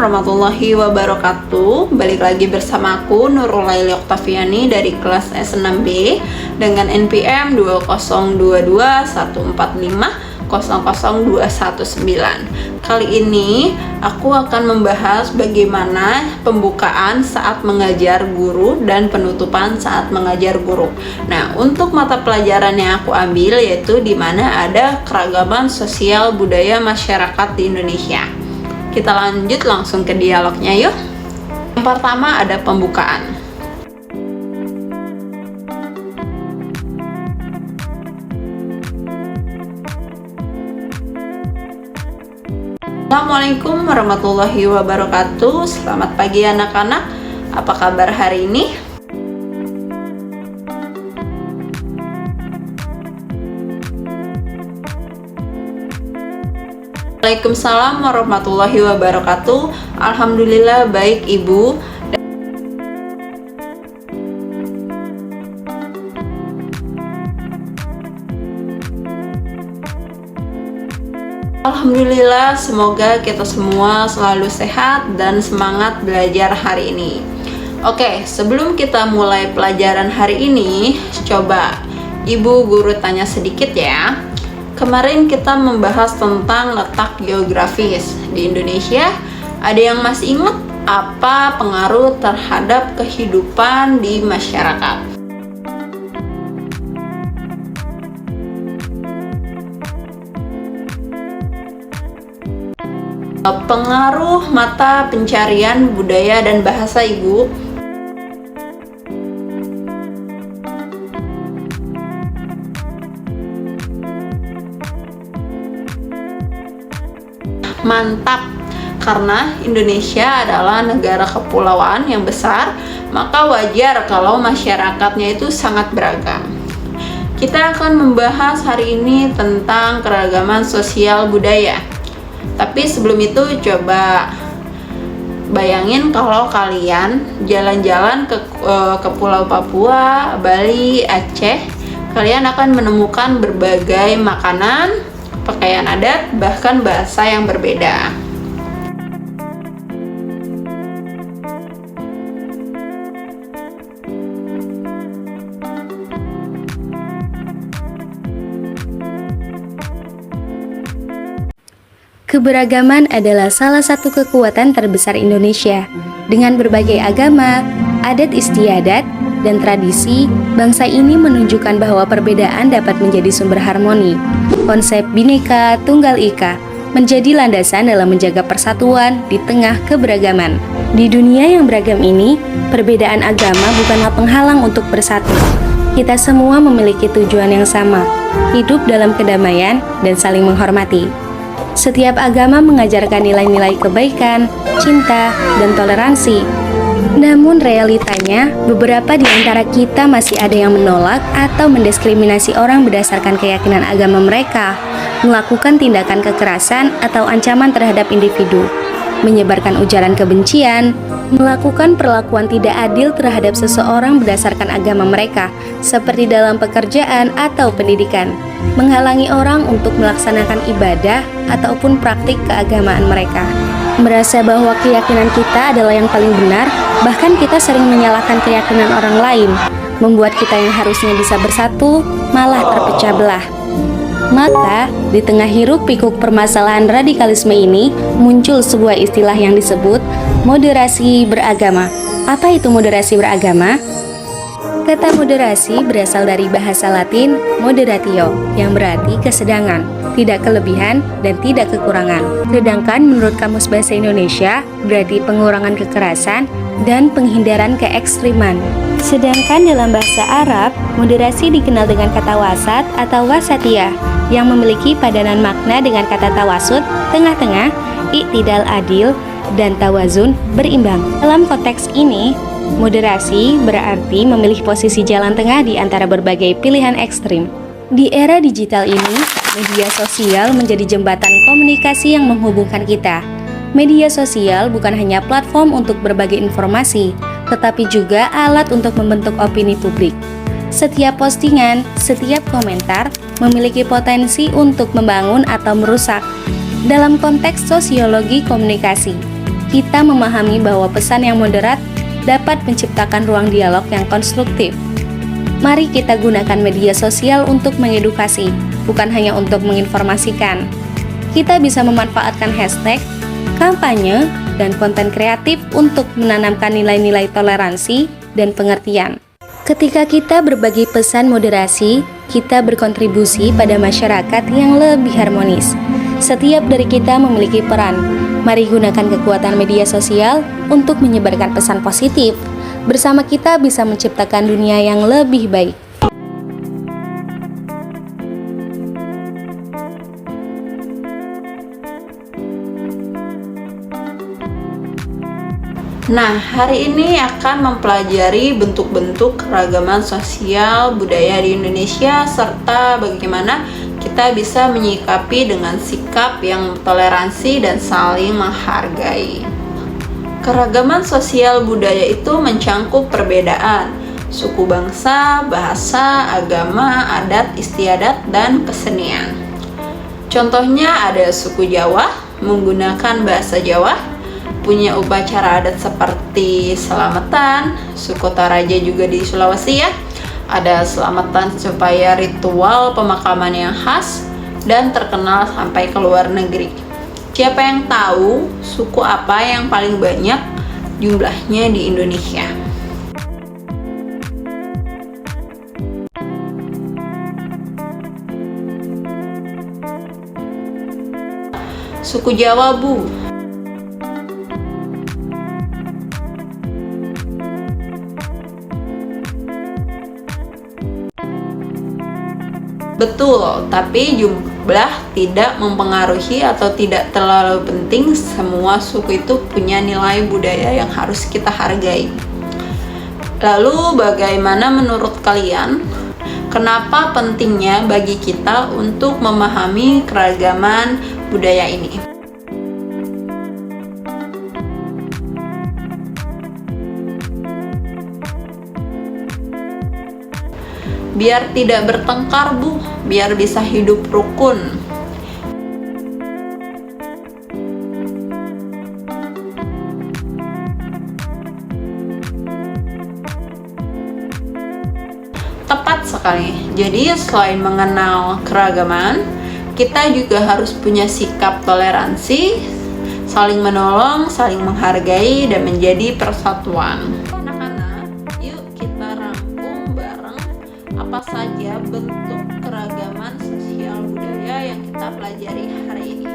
warahmatullahi wabarakatuh. Balik lagi bersama aku Nurul Laili Oktaviani dari kelas S6B dengan NPM 2022145000219. Kali ini aku akan membahas bagaimana pembukaan saat mengajar guru dan penutupan saat mengajar guru. Nah, untuk mata pelajaran yang aku ambil yaitu di mana ada keragaman sosial budaya masyarakat di Indonesia. Kita lanjut langsung ke dialognya yuk. Yang pertama ada pembukaan. Assalamualaikum warahmatullahi wabarakatuh. Selamat pagi anak-anak. Apa kabar hari ini? Waalaikumsalam warahmatullahi wabarakatuh. Alhamdulillah baik Ibu. Alhamdulillah, semoga kita semua selalu sehat dan semangat belajar hari ini. Oke, sebelum kita mulai pelajaran hari ini, coba Ibu guru tanya sedikit ya. Kemarin kita membahas tentang letak geografis di Indonesia. Ada yang masih ingat apa pengaruh terhadap kehidupan di masyarakat? Pengaruh mata pencarian budaya dan bahasa Ibu. Mantap, karena Indonesia adalah negara kepulauan yang besar, maka wajar kalau masyarakatnya itu sangat beragam. Kita akan membahas hari ini tentang keragaman sosial budaya. Tapi sebelum itu coba bayangin kalau kalian jalan-jalan ke Pulau Papua, Bali, Aceh, kalian akan menemukan berbagai makanan, pakaian adat, bahkan bahasa yang berbeda. Keberagaman adalah salah satu kekuatan terbesar Indonesia. Dengan berbagai agama, adat istiadat, dan tradisi, bangsa ini menunjukkan bahwa perbedaan dapat menjadi sumber harmoni. Konsep Bhinneka Tunggal Ika menjadi landasan dalam menjaga persatuan di tengah keberagaman. Di dunia yang beragam ini, perbedaan agama bukanlah penghalang untuk bersatu. Kita semua memiliki tujuan yang sama, hidup dalam kedamaian dan saling menghormati. Setiap agama mengajarkan nilai-nilai kebaikan, cinta, dan toleransi. Namun realitanya, beberapa di antara kita masih ada yang menolak atau mendiskriminasi orang berdasarkan keyakinan agama mereka, melakukan tindakan kekerasan atau ancaman terhadap individu, menyebarkan ujaran kebencian, melakukan perlakuan tidak adil terhadap seseorang berdasarkan agama mereka, seperti dalam pekerjaan atau pendidikan, menghalangi orang untuk melaksanakan ibadah ataupun praktik keagamaan mereka. Merasa bahwa keyakinan kita adalah yang paling benar, bahkan kita sering menyalahkan keyakinan orang lain, membuat kita yang harusnya bisa bersatu malah terpecah belah. Maka, di tengah hiruk-pikuk permasalahan radikalisme ini, muncul sebuah istilah yang disebut moderasi beragama. Apa itu moderasi beragama? Kata moderasi berasal dari bahasa Latin moderatio, yang berarti kesedangan, tidak kelebihan dan tidak kekurangan. Sedangkan menurut Kamus Bahasa Indonesia, berarti pengurangan kekerasan dan penghindaran keekstriman. Sedangkan dalam bahasa Arab, moderasi dikenal dengan kata wasat atau wasatiyah, yang memiliki padanan makna dengan kata tawasud, tengah-tengah, iktidal adil, dan tawazun, berimbang. Dalam konteks ini, moderasi berarti memilih posisi jalan tengah di antara berbagai pilihan ekstrim. Di era digital ini, media sosial menjadi jembatan komunikasi yang menghubungkan kita. Media sosial bukan hanya platform untuk berbagi informasi, tetapi juga alat untuk membentuk opini publik. Setiap postingan, setiap komentar memiliki potensi untuk membangun atau merusak. Dalam konteks sosiologi komunikasi, kita memahami bahwa pesan yang moderat dapat menciptakan ruang dialog yang konstruktif. Mari kita gunakan media sosial untuk mengedukasi, bukan hanya untuk menginformasikan. Kita bisa memanfaatkan hashtag, kampanye, dan konten kreatif untuk menanamkan nilai-nilai toleransi dan pengertian. Ketika kita berbagi pesan moderasi, kita berkontribusi pada masyarakat yang lebih harmonis. Setiap dari kita memiliki peran. Mari gunakan kekuatan media sosial untuk menyebarkan pesan positif. Bersama kita bisa menciptakan dunia yang lebih baik. Nah, hari ini akan mempelajari bentuk-bentuk keragaman sosial budaya di Indonesia serta bagaimana kita bisa menyikapi dengan sikap yang toleransi dan saling menghargai. Keragaman sosial budaya itu mencangkup perbedaan suku bangsa, bahasa, agama, adat istiadat, dan kesenian. Contohnya ada suku Jawa menggunakan bahasa Jawa, punya upacara adat seperti selamatan. Suku Toraja juga di Sulawesi ya, ada selamatan supaya ritual pemakaman yang khas dan terkenal sampai ke luar negeri. Siapa yang tahu suku apa yang paling banyak jumlahnya di Indonesia? Suku Jawa, Bu. Betul, tapi jumlah tidak mempengaruhi atau tidak terlalu penting. Semua suku itu punya nilai budaya yang harus kita hargai. Lalu bagaimana menurut kalian? Kenapa pentingnya bagi kita untuk memahami keragaman budaya ini? Biar tidak bertengkar, Bu, biar bisa hidup rukun. Tepat sekali. Jadi selain mengenal keragaman, kita juga harus punya sikap toleransi, saling menolong, saling menghargai, dan menjadi persatuan. Apa saja bentuk keragaman sosial budaya yang kita pelajari hari ini?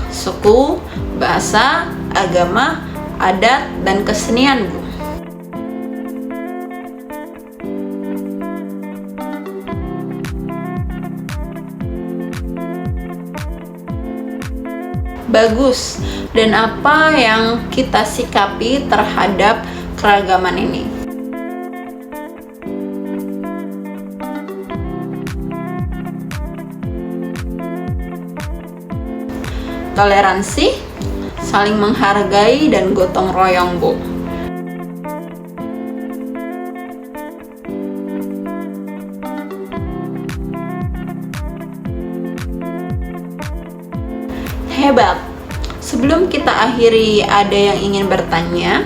Suku, bahasa, agama, adat, dan kesenian, Bu. Bagus. Dan apa yang kita sikapi terhadap keragaman ini? Toleransi, saling menghargai, dan gotong royong, Bu. Hebat. Sebelum kita akhiri, ada yang ingin bertanya?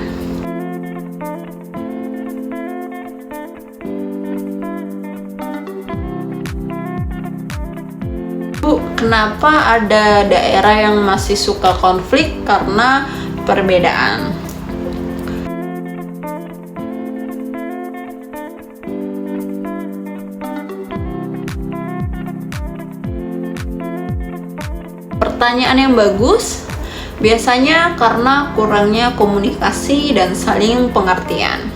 Bu, kenapa ada daerah yang masih suka konflik karena perbedaan? Pertanyaan yang bagus. Biasanya karena kurangnya komunikasi dan saling pengertian.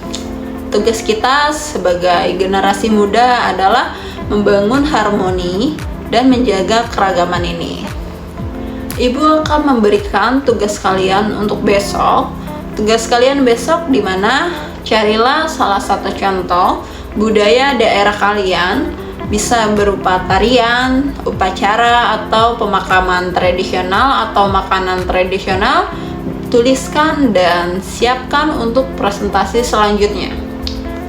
Tugas kita sebagai generasi muda adalah membangun harmoni dan menjaga keragaman ini. Ibu akan memberikan tugas kalian untuk besok. Tugas kalian besok di mana? Carilah salah satu contoh budaya daerah kalian. Bisa berupa tarian, upacara, atau pemakaman tradisional atau makanan tradisional. Tuliskan dan siapkan untuk presentasi selanjutnya.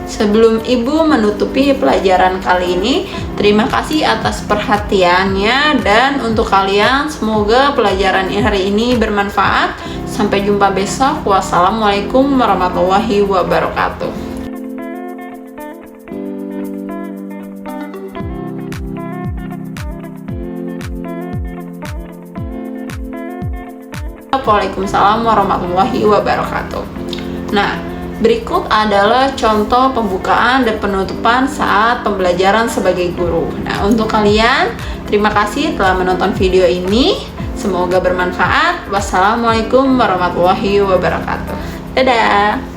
Sebelum Ibu menutupi pelajaran kali ini, terima kasih atas perhatiannya, dan untuk kalian semoga pelajaran hari ini bermanfaat. Sampai jumpa besok. Wassalamualaikum warahmatullahi wabarakatuh. Waalaikumsalam warahmatullahi wabarakatuh. Nah, berikut adalah contoh pembukaan dan penutupan saat pembelajaran sebagai guru. Nah, untuk kalian, terima kasih telah menonton video ini. Semoga bermanfaat. Wassalamualaikum warahmatullahi wabarakatuh. Dadah.